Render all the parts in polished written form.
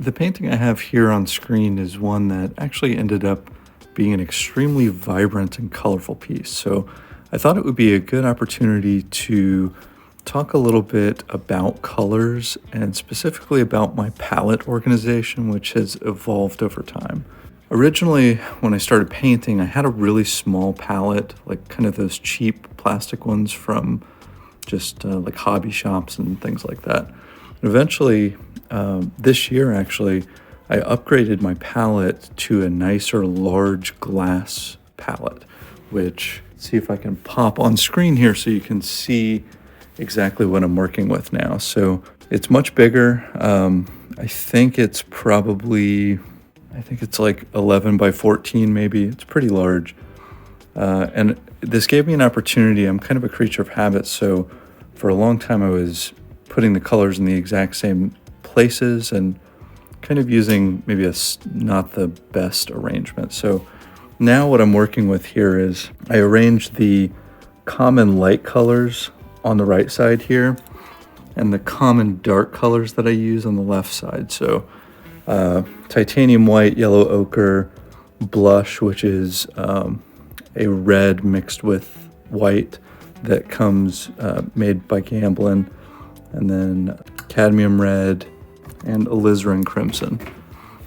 The painting I have here on screen is one that actually ended up being an extremely vibrant and colorful piece. So I thought it would be a good opportunity to talk a little bit about colors and specifically about my palette organization, which has evolved over time. Originally, when I started painting, I had a really small palette, like kind of those cheap plastic ones from just like hobby shops and things like that. And eventually, this year actually, I upgraded my palette to a nicer large glass palette, which, see if I can pop on screen here so you can see exactly what I'm working with now. So it's much bigger. I think it's like 11 by 14 maybe. It's pretty large. And this gave me an opportunity. I'm kind of a creature of habit, so for a long time I was putting the colors in the exact same places and kind of using maybe not the best arrangement. So now what I'm working with here is I arranged the common light colors on the right side here and the common dark colors that I use on the left side. So titanium white, yellow ochre, blush, which is a red mixed with white that comes made by Gamblin, and then cadmium red and alizarin crimson.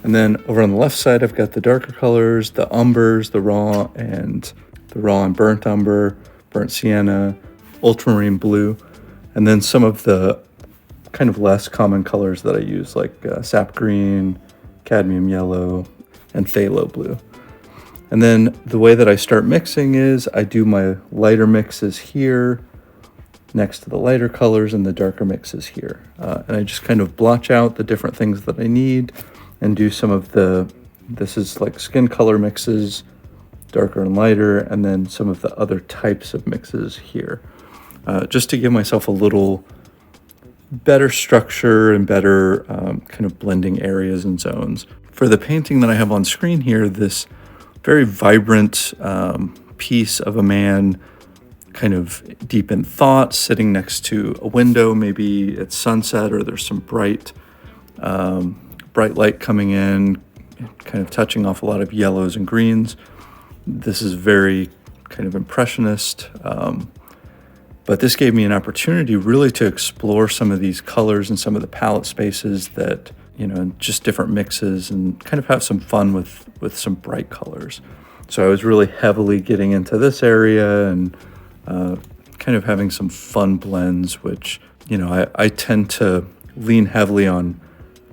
And then over on the left side, I've got the darker colors, the umbers, the raw and burnt umber, burnt sienna, ultramarine blue, and then some of the kind of less common colors that I use, like sap green, cadmium yellow, and phthalo blue. And then the way that I start mixing is I do my lighter mixes here next to the lighter colors and the darker mixes here. And I just kind of blotch out the different things that I need and do some of this is like skin color mixes, darker and lighter, and then some of the other types of mixes here. Just to give myself a little better structure and better kind of blending areas and zones. For the painting that I have on screen here, this very vibrant piece of a man kind of deep in thought, sitting next to a window, maybe it's sunset or there's some bright light coming in, kind of touching off a lot of yellows and greens. This is very kind of impressionist, but this gave me an opportunity really to explore some of these colors and some of the palette spaces that, just different mixes and kind of have some fun with some bright colors. So I was really heavily getting into this area and kind of having some fun blends, which, I tend to lean heavily on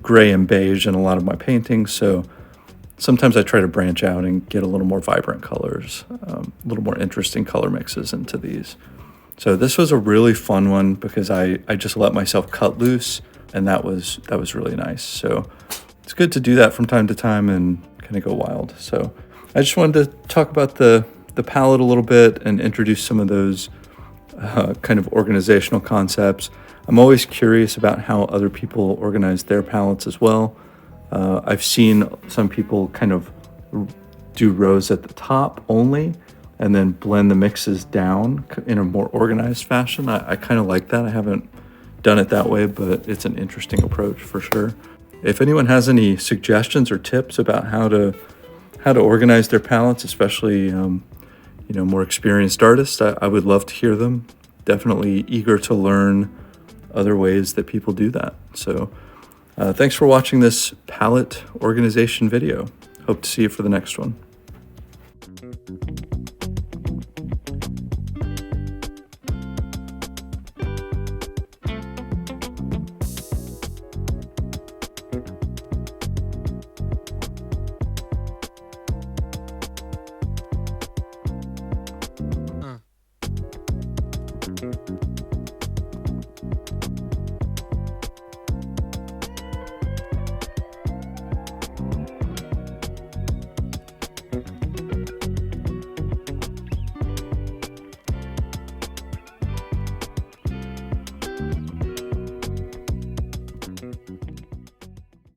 gray and beige in a lot of my paintings. So sometimes I try to branch out and get a little more vibrant colors, a little more interesting color mixes into these. So this was a really fun one because I just let myself cut loose, and that was really nice. So it's good to do that from time to time and kind of go wild. So I just wanted to talk about the palette a little bit and introduce some of those kind of organizational concepts. I'm always curious about how other people organize their palettes as well. I've seen some people kind of do rows at the top only and then blend the mixes down in a more organized fashion. I kind of like that. I haven't done it that way, but it's an interesting approach for sure. If anyone has any suggestions or tips about how to organize their palettes, especially more experienced artists, I would love to hear them. Definitely eager to learn other ways that people do that. So thanks for watching this palette organization video. Hope to see you for the next one. Huh.